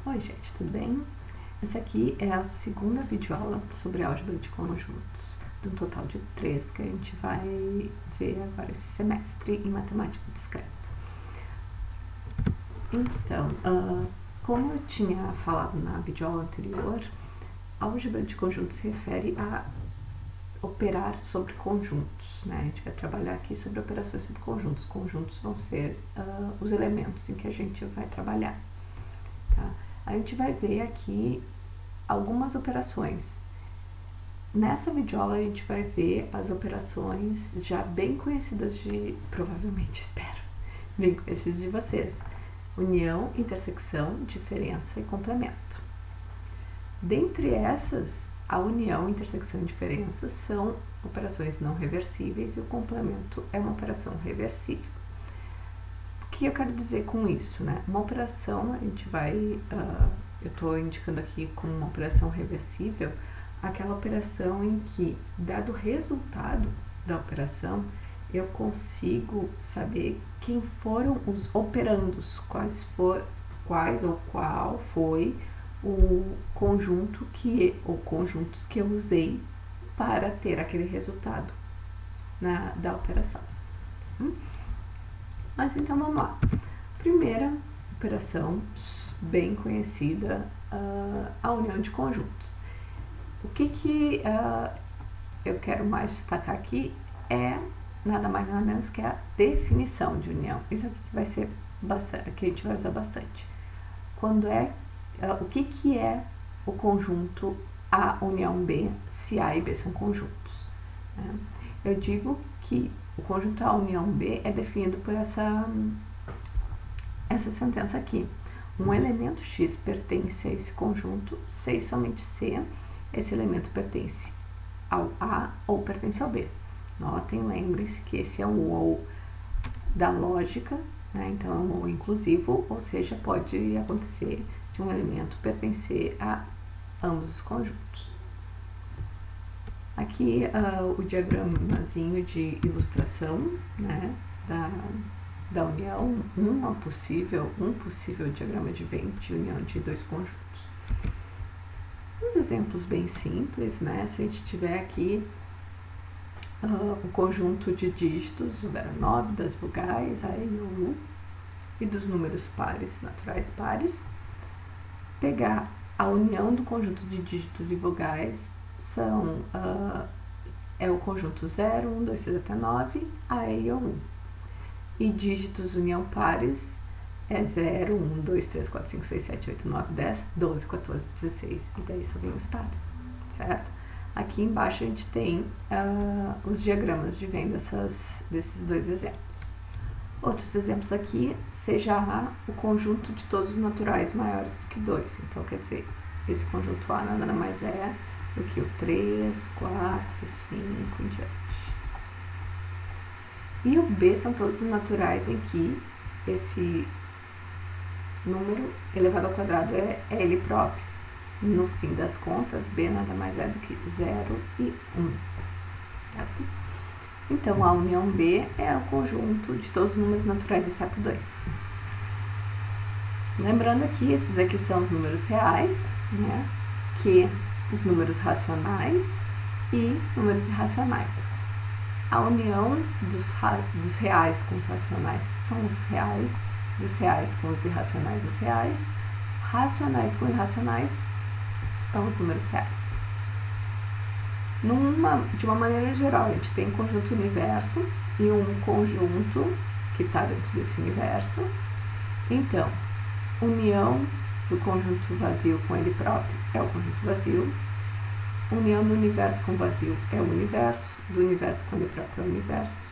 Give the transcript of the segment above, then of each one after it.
Oi gente, tudo bem? Essa aqui é a segunda videoaula sobre álgebra de conjuntos, de um total de 3 que a gente vai ver agora esse semestre em matemática discreta. Então, como eu tinha falado na videoaula anterior, álgebra de conjuntos se refere a operar sobre conjuntos, né? A gente vai trabalhar aqui sobre operações sobre conjuntos. Conjuntos vão ser os elementos em que a gente vai trabalhar, tá? A gente vai ver aqui algumas operações. Nessa videoaula a gente vai ver as operações já bem conhecidas provavelmente, espero, bem conhecidas de vocês. União, intersecção, diferença e complemento. Dentre essas, a união, intersecção e diferença são operações não reversíveis e o complemento é uma operação reversível. O que eu quero dizer com isso, né? Uma operação, a gente vai, eu estou indicando aqui como uma operação reversível, aquela operação em que, dado o resultado da operação, eu consigo saber quem foram os operandos, qual foi o conjunto ou conjuntos que eu usei para ter aquele resultado da operação. Mas então vamos lá. Primeira operação bem conhecida, a união de conjuntos. O que eu quero mais destacar aqui é nada mais nada menos que a definição de união. Isso aqui vai ser bastante, que a gente vai usar bastante. O que é o conjunto A união B, se A e B são conjuntos, né? Eu digo que o conjunto A união B é definido por essa sentença aqui. Um elemento X pertence a esse conjunto se e somente se esse elemento pertence ao A ou pertence ao B. Notem, lembrem-se que esse é um ou da lógica, né? Então é um ou inclusivo, ou seja, pode acontecer de um elemento pertencer a ambos os conjuntos. Aqui o diagramazinho de ilustração, né, da união, um possível diagrama de Venn de união de dois conjuntos. Uns exemplos bem simples, né? Se a gente tiver aqui o conjunto de dígitos, o 0 a 9, das vogais, A, E, I, O, e dos números pares, naturais pares, pegar a união do conjunto de dígitos e vogais é o conjunto 0, 1, 2, 3 até 9, A, E, I, O, U. E dígitos união pares é 0, 1, 2, 3, 4, 5, 6, 7, 8, 9, 10, 12, 14, 16, e daí só vem os pares, certo? Aqui embaixo a gente tem os diagramas de Venn desses dois exemplos. Outros exemplos aqui, seja A o conjunto de todos os naturais maiores do que 2. Então, quer dizer, esse conjunto A nada mais é do que o 3, 4, 5 em diante. E o B são todos os naturais em que esse número elevado ao quadrado é ele próprio. No fim das contas, B nada mais é do que 0 e 1, certo? Então, a união B é o conjunto de todos os números naturais, exceto 2. Lembrando aqui, esses aqui são os números reais, né? Que os números racionais e números irracionais. A união dos reais com os racionais são os reais, dos reais com os irracionais, os reais, racionais com irracionais são os números reais. De uma maneira geral, a gente tem um conjunto universo e um conjunto que está dentro desse universo. Então, união do conjunto vazio com ele próprio é o conjunto vazio. União do universo com o vazio é o universo, do universo com ele próprio é o universo,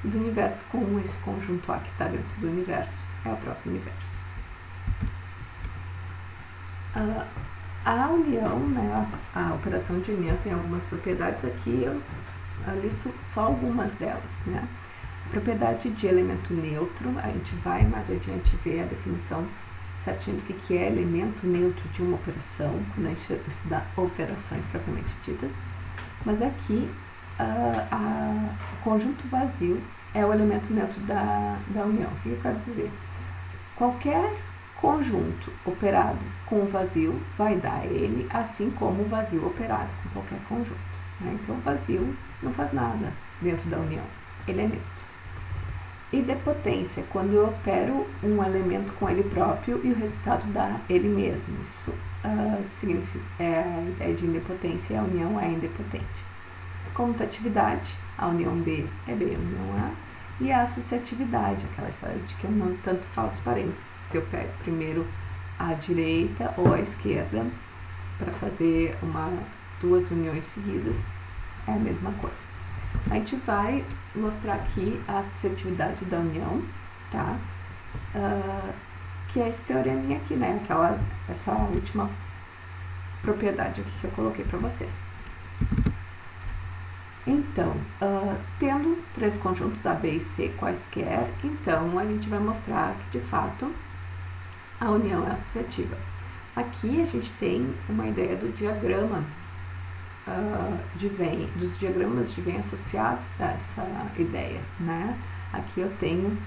e do universo com esse conjunto A que está dentro do universo é o próprio universo. A união, né, a operação de união tem algumas propriedades aqui, eu listo só algumas delas, né? A propriedade de elemento neutro, a gente vai mais adiante ver a definição certinho do que é elemento neutro de uma operação, quando a gente estudar operações propriamente ditas, mas aqui o conjunto vazio é o elemento neutro da união. O que eu quero dizer? Qualquer Conjunto operado com o vazio vai dar ele, assim como o vazio operado com qualquer conjunto. Né? Então, o vazio não faz nada dentro da união, ele é neutro. Idempotência, quando eu opero um elemento com ele próprio e o resultado dá ele mesmo. Isso significa, a ideia de idempotência, a união é idempotente. Comutatividade, a união B é B, a união A. E a associatividade, aquela história de que eu não tanto faço parênteses, se eu pego primeiro a direita ou a esquerda para fazer duas uniões seguidas, é a mesma coisa. A gente vai mostrar aqui a associatividade da união, tá? Que é esse teoreminha aqui, né? Essa última propriedade aqui que eu coloquei para vocês. Então, tendo três conjuntos A, B e C quaisquer, então a gente vai mostrar que, de fato, a união é associativa. Aqui a gente tem uma ideia do diagrama dos diagramas de Venn associados a essa ideia, né? Aqui eu tenho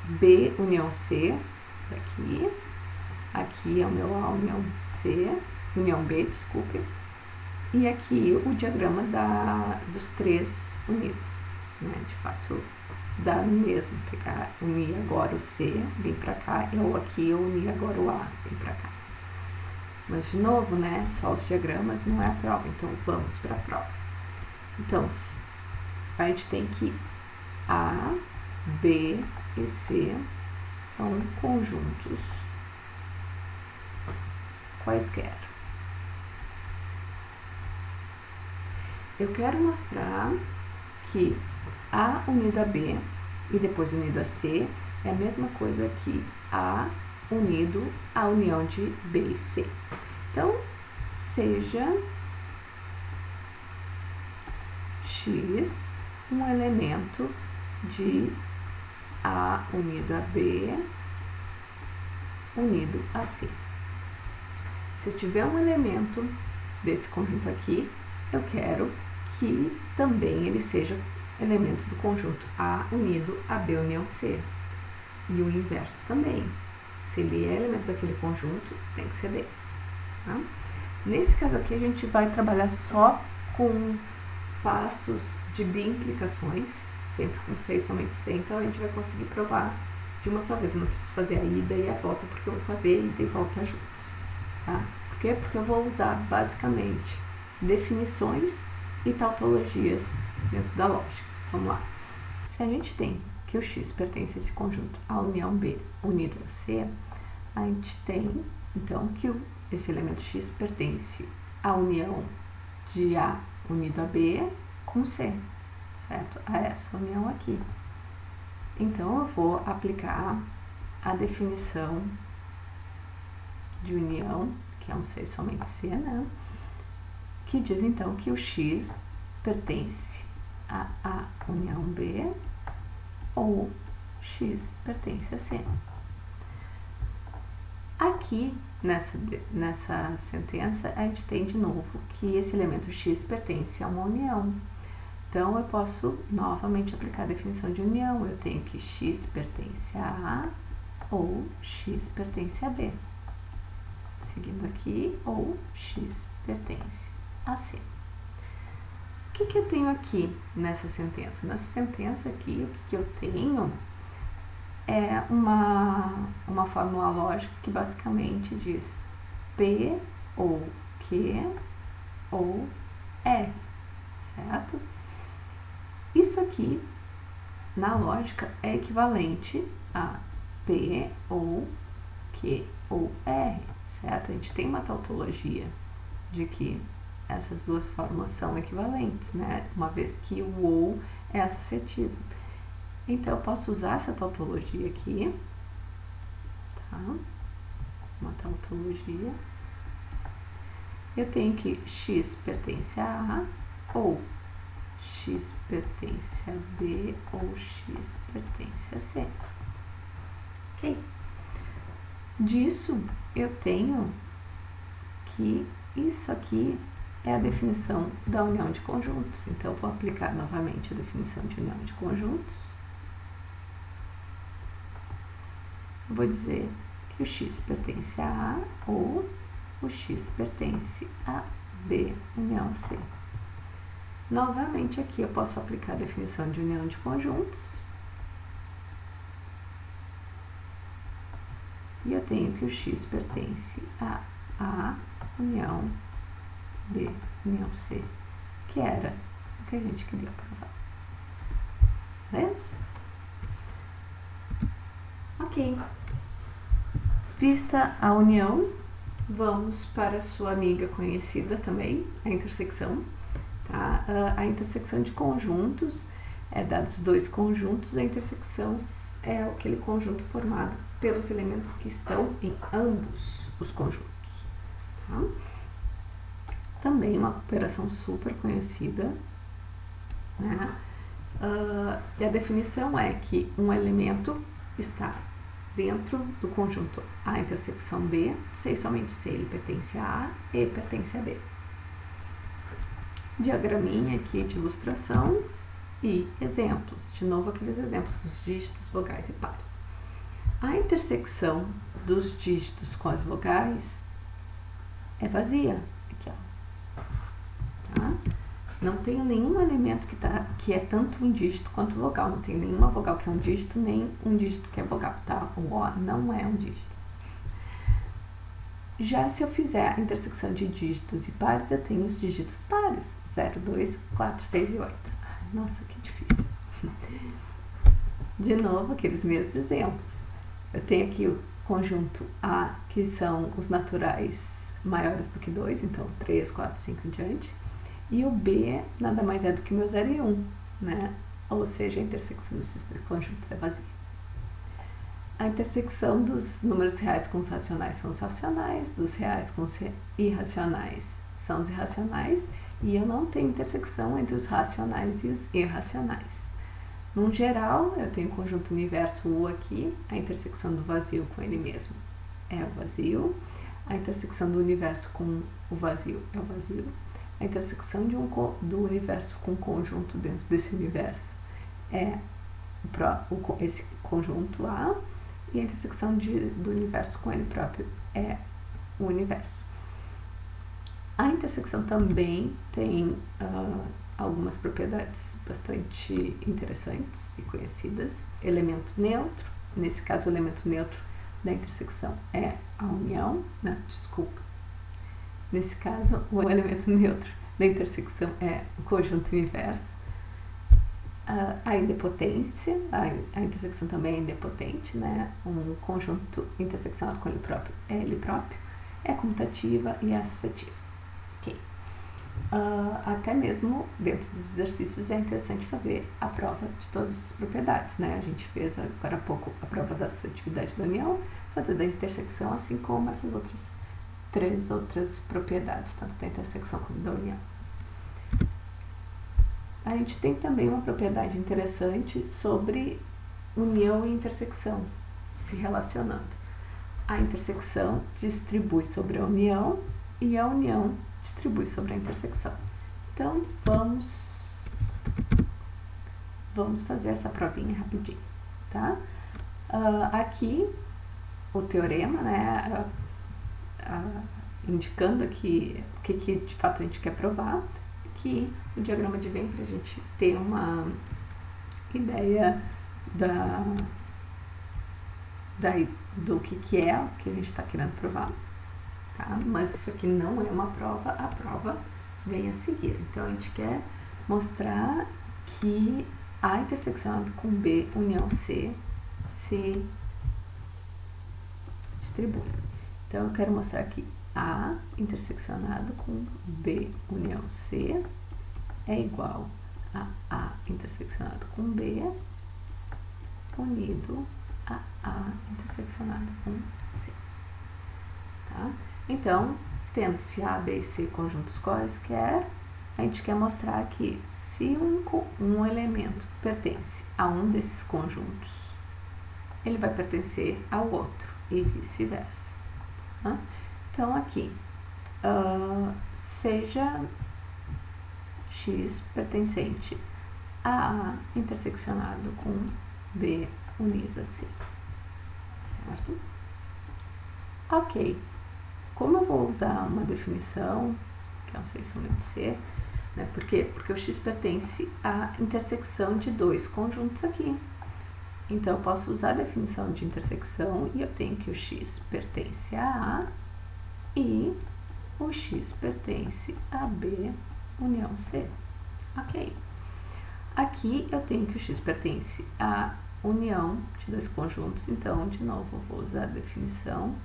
B união C, aqui é o meu A união C, união B, desculpe, e aqui o diagrama dos três unidos, né? De fato, dá no mesmo, unir agora o C, vem pra cá, ou aqui eu unir agora o A, vem pra cá. Mas, de novo, né, só os diagramas não é a prova, então vamos para a prova. Então, a gente tem que A, B e C são conjuntos quaisquer. Eu quero mostrar que A unido a B e depois unido a C é a mesma coisa que A unido à união de B e C. Então, seja X um elemento de A unido a B unido a C. Se eu tiver um elemento desse conjunto aqui, eu quero que também ele seja elemento do conjunto A unido a B união C. E o inverso também. Se ele é elemento daquele conjunto, tem que ser desse. Tá? Nesse caso aqui, a gente vai trabalhar só com passos de bimplicações, sempre com C, somente C, então a gente vai conseguir provar de uma só vez. Eu não preciso fazer a ida e a volta, porque eu vou fazer a ida e volta juntos. Tá? Por quê? Porque eu vou usar basicamente definições e tautologias dentro da lógica. Vamos lá. Se a gente tem que o X pertence a esse conjunto, a união B unido a C, a gente tem, então, que esse elemento X pertence à união de A unido a B com C, certo? A essa união aqui. Então, eu vou aplicar a definição de união, que é um C somente C, né? Que diz, então, que o X pertence a A união B ou X pertence a C. Aqui, nessa sentença, a gente tem de novo que esse elemento X pertence a uma união. Então, eu posso novamente aplicar a definição de união. Eu tenho que X pertence a A ou X pertence a B. Seguindo aqui, ou X pertence a C. O que eu tenho aqui nessa sentença? Nessa sentença aqui, o que eu tenho é uma fórmula lógica que basicamente diz P ou Q ou R, certo? Isso aqui, na lógica, é equivalente a P ou Q ou R, certo? A gente tem uma tautologia de que essas duas fórmulas são equivalentes, né? Uma vez que o ou é associativo. Então, eu posso usar essa tautologia aqui, tá? Uma tautologia. Eu tenho que X pertence a A, ou X pertence a B, ou X pertence a C. Ok? Disso, eu tenho que isso aqui é a definição da união de conjuntos. Então, eu vou aplicar novamente a definição de união de conjuntos. Vou dizer que o X pertence a A ou o X pertence a B união C. Novamente aqui eu posso aplicar a definição de união de conjuntos. E eu tenho que o X pertence a A união B união C, que era o que a gente queria provar. Beleza? Ok. Vista a união, vamos para a sua amiga conhecida também, a intersecção. Tá? A intersecção de conjuntos é dados dois conjuntos, a intersecção é aquele conjunto formado pelos elementos que estão em ambos os conjuntos. Tá? Também uma operação super conhecida, né? E a definição é que um elemento está dentro do conjunto A intersecção B, se e somente se ele pertence a A e pertence a B. Diagraminha aqui de ilustração e exemplos. De novo, aqueles exemplos dos dígitos, vogais e pares. A intersecção dos dígitos com as vogais é vazia. Aqui, ó. Tá? Não tenho nenhum elemento que é tanto um dígito quanto vogal. Não tem nenhuma vogal que é um dígito, nem um dígito que é vogal. Tá? O O não é um dígito. Já se eu fizer a intersecção de dígitos e pares, eu tenho os dígitos pares. 0, 2, 4, 6 e 8. Nossa, que difícil. De novo, aqueles mesmos exemplos. Eu tenho aqui o conjunto A, que são os naturais maiores do que 2, então 3, 4, 5 em diante. E o B nada mais é do que meu 0 e 1, né? Ou seja, a intersecção desses dois conjuntos é vazia. A intersecção dos números reais com os racionais são os racionais, dos reais com os irracionais são os irracionais, e eu não tenho intersecção entre os racionais e os irracionais. No geral, eu tenho o conjunto universo U aqui, a intersecção do vazio com ele mesmo é o vazio, a intersecção do universo com o vazio é o vazio, a intersecção do universo com o conjunto dentro desse universo é esse conjunto A, e a intersecção do universo com ele próprio é o universo. A intersecção também tem algumas propriedades bastante interessantes e conhecidas. Elemento neutro, nesse caso o elemento neutro da intersecção é a união, né? Desculpa. Nesse caso, o elemento neutro da intersecção é o conjunto universo. A idempotência, a intersecção também é idempotente, né? Um conjunto interseccionado com ele próprio é ele próprio, é comutativa e é associativa. Okay. Até mesmo dentro dos exercícios é interessante fazer a prova de todas as propriedades, né? A gente fez agora há pouco a prova da associatividade da união, fazer da intersecção, assim como essas três outras propriedades, tanto da intersecção como da união. A gente tem também uma propriedade interessante sobre união e intersecção, se relacionando. A intersecção distribui sobre a união e a união distribui sobre a intersecção. Então, vamos fazer essa provinha rapidinho, tá? Aqui, o teorema, né, indicando aqui o que de fato a gente quer provar, que o diagrama de Venn para a gente ter uma ideia do que é o que a gente está querendo provar, tá? Mas isso aqui não é uma prova, a prova vem a seguir. Então, a gente quer mostrar que A interseccionado com B união C se distribui. Então, eu quero mostrar que A interseccionado com B união C é igual a A interseccionado com B unido a A interseccionado com C. Tá? Então, tendo-se A, B e C conjuntos quaisquer, a gente quer mostrar que se um elemento pertence a um desses conjuntos, ele vai pertencer ao outro e vice-versa. Tá? Então, aqui, seja X pertencente a A interseccionado com B unido a C, certo? Ok, como eu vou usar uma definição, que é um 6 somente C, né? Por quê? Porque o X pertence à intersecção de dois conjuntos aqui. Então, eu posso usar a definição de intersecção e eu tenho que o X pertence a A e o X pertence a B união C. Ok. Aqui eu tenho que o X pertence à união de dois conjuntos, então, de novo, eu vou usar a definição,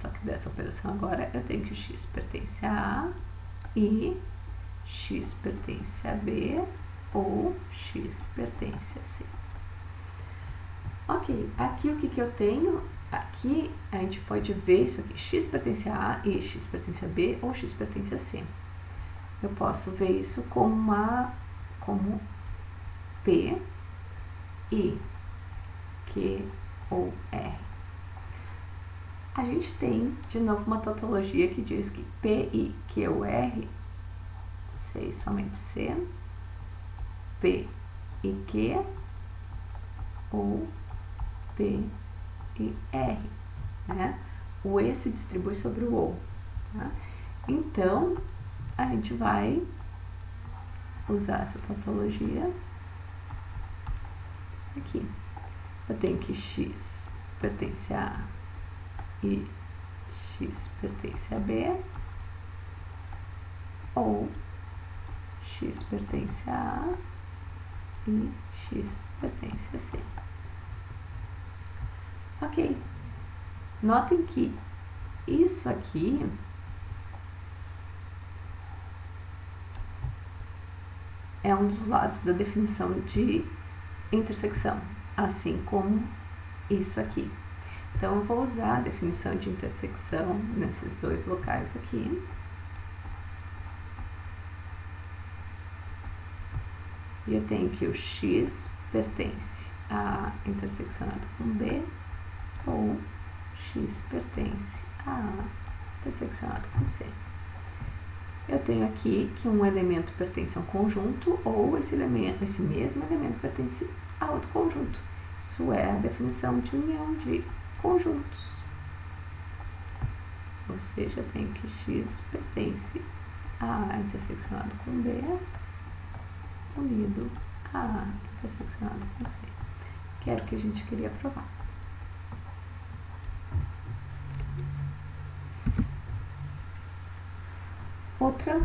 só que dessa operação agora eu tenho que o X pertence a A e X pertence a B ou X pertence a C. Ok, aqui o que eu tenho? Aqui a gente pode ver isso aqui, X pertence a A e X pertence a B ou X pertence a C. Eu posso ver isso como P, I, Q ou R. A gente tem, de novo, uma tautologia que diz que P, I, Q ou R, C e somente C, P e Q ou P e R, né? O E se distribui sobre o O, tá? Então, a gente vai usar essa tautologia aqui. Eu tenho que X pertence a A e X pertence a B, ou X pertence a A e X pertence a C. Ok. Notem que isso aqui é um dos lados da definição de intersecção, assim como isso aqui. Então, eu vou usar a definição de intersecção nesses dois locais aqui. E eu tenho que o X pertence a A interseccionado com B, ou X pertence a A interseccionado com C. Eu tenho aqui que um elemento pertence a um conjunto, ou esse mesmo elemento pertence a outro conjunto. Isso é a definição de união de conjuntos. Ou seja, eu tenho que X pertence a A interseccionado com B, unido a A interseccionado com C, que era o que a gente queria provar. Outra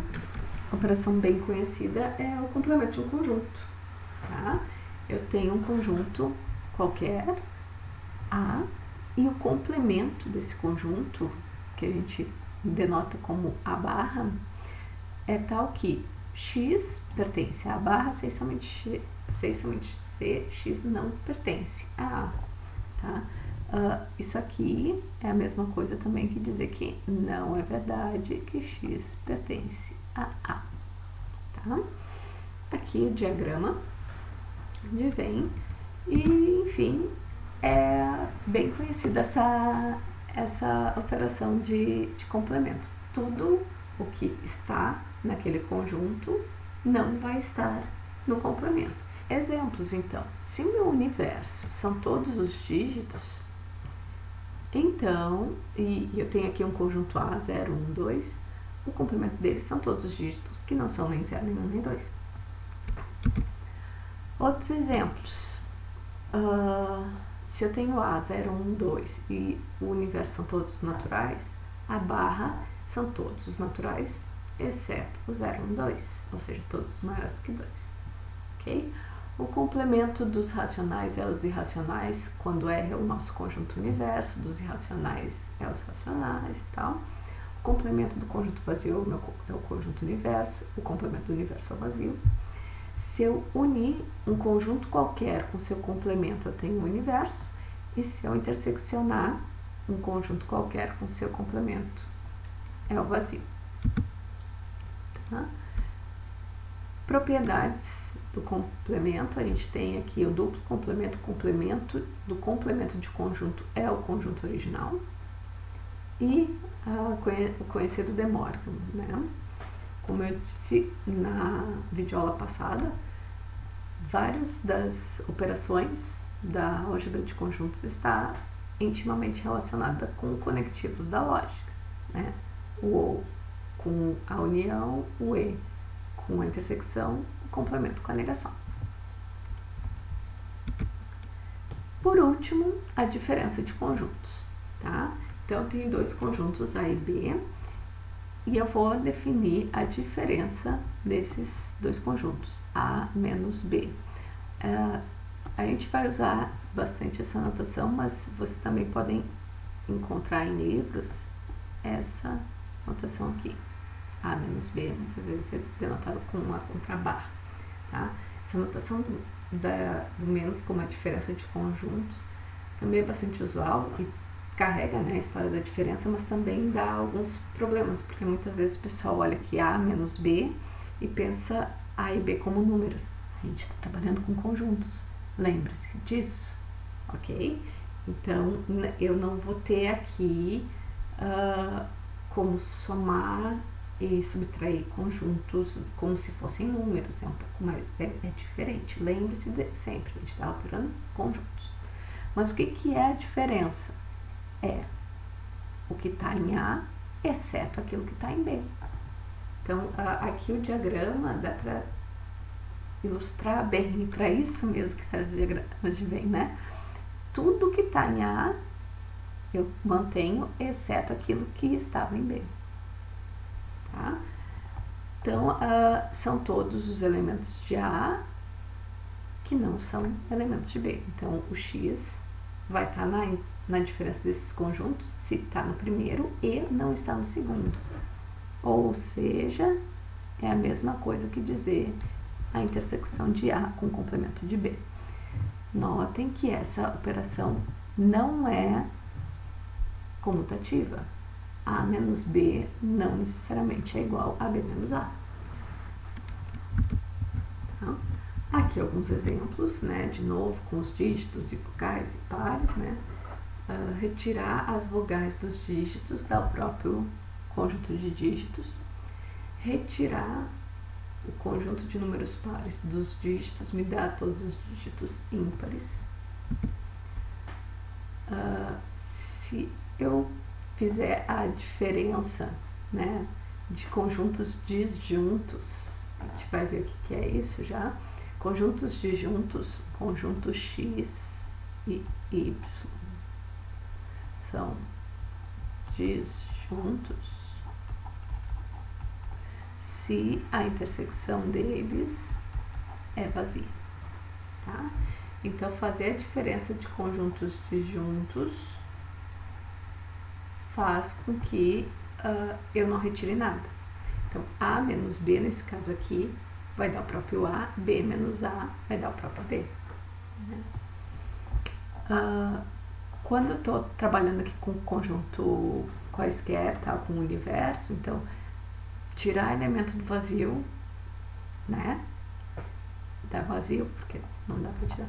operação bem conhecida é o complemento de um conjunto. Tá? Eu tenho um conjunto qualquer, A, e o complemento desse conjunto, que a gente denota como A barra, é tal que X pertence a A barra, C somente C, X não pertence a A. Tá? Isso aqui é a mesma coisa também que dizer que não é verdade que X pertence a A. Tá? Aqui o diagrama de Venn e, enfim, é bem conhecida essa operação de complemento. Tudo o que está naquele conjunto não vai estar no complemento. Exemplos, então. Se o meu universo são todos os dígitos, então, e eu tenho aqui um conjunto A, 0, 1, 2, o complemento deles são todos os dígitos que não são nem 0, nem 1, nem 2. Outros exemplos. Se eu tenho A, 0, 1, 2 e o universo são todos naturais, a barra são todos os naturais, exceto o 0, 1, 2, ou seja, todos maiores que 2. Ok? O complemento dos racionais é os irracionais, quando R é o nosso conjunto universo, dos irracionais é os racionais e tal. O complemento do conjunto vazio é o conjunto universo, o complemento do universo é o vazio. Se eu unir um conjunto qualquer com seu complemento, eu tenho o universo, e se eu interseccionar um conjunto qualquer com seu complemento, é o vazio. Tá? Propriedades do complemento, a gente tem aqui o duplo complemento, do complemento de conjunto é o conjunto original, e o conhecido de Morgan, né? Como eu disse na videoaula passada, várias das operações da álgebra de conjuntos está intimamente relacionada com conectivos da lógica, né? O ou com a união, o e com a intersecção, o complemento com a negação. Por último, a diferença de conjuntos, tá? Então, eu tenho dois conjuntos A e B, e eu vou definir a diferença desses dois conjuntos, A menos B. A gente vai usar bastante essa notação, mas vocês também podem encontrar em livros essa notação aqui. A menos B, muitas vezes é denotado com uma contrabarra, tá? Essa notação do menos como a diferença de conjuntos também é bastante usual e carrega, né, a história da diferença, mas também dá alguns problemas, porque muitas vezes o pessoal olha aqui A menos B e pensa A e B como números. A gente está trabalhando com conjuntos, lembre-se disso, ok? Então, eu não vou ter aqui como somar e subtrair conjuntos como se fossem números, é um pouco mais, é diferente. Lembre-se sempre, a gente está operando conjuntos. Mas o que é a diferença? É o que está em A, exceto aquilo que está em B. Então, aqui o diagrama dá para ilustrar bem, para isso mesmo que serve o diagrama de Venn, né? Tudo que está em A, eu mantenho, exceto aquilo que estava em B. Tá? Então, são todos os elementos de A que não são elementos de B. Então, o X vai estar na diferença desses conjuntos se está no primeiro e não está no segundo. Ou seja, é a mesma coisa que dizer a intersecção de A com o complemento de B. Notem que essa operação não é comutativa. A menos B não necessariamente é igual a B menos A. Então, aqui alguns exemplos, né, de novo, com os dígitos e vocais e pares, né? Retirar as vogais dos dígitos dá o próprio conjunto de dígitos. Retirar o conjunto de números pares dos dígitos me dá todos os dígitos ímpares. Se eu fizer a diferença, né, de conjuntos disjuntos, a gente vai ver o que é isso já. Conjuntos disjuntos, conjunto X e Y são disjuntos se a intersecção deles é vazia, tá? Então, fazer a diferença de conjuntos disjuntos faz com que eu não retire nada. Então, A menos B, nesse caso aqui, vai dar o próprio A, B menos A vai dar o próprio B. Né? Quando eu estou trabalhando aqui com conjunto quaisquer, tá, com o universo, então, tirar elemento do vazio, né? Dá vazio, porque não dá para tirar.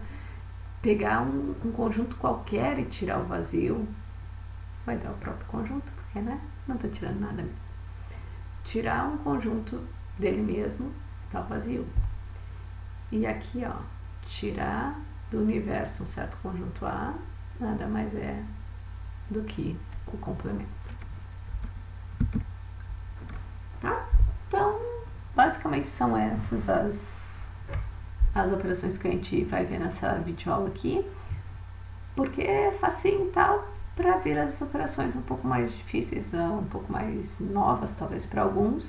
Pegar um conjunto qualquer e tirar o vazio, vai dar o próprio conjunto, porque, né? Não estou tirando nada mesmo. Tirar um conjunto dele mesmo, tá vazio. E aqui, ó, tirar do universo um certo conjunto A, nada mais é do que o complemento. Tá? Então, basicamente são essas as operações que a gente vai ver nessa videoaula aqui, porque é facinho e tal, para ver as operações um pouco mais difíceis, um pouco mais novas, talvez para alguns,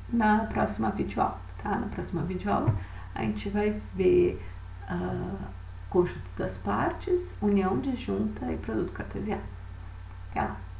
na próxima videoaula, tá? Na próxima videoaula a gente vai ver conjunto das partes, união disjunta e produto cartesiano. Até lá!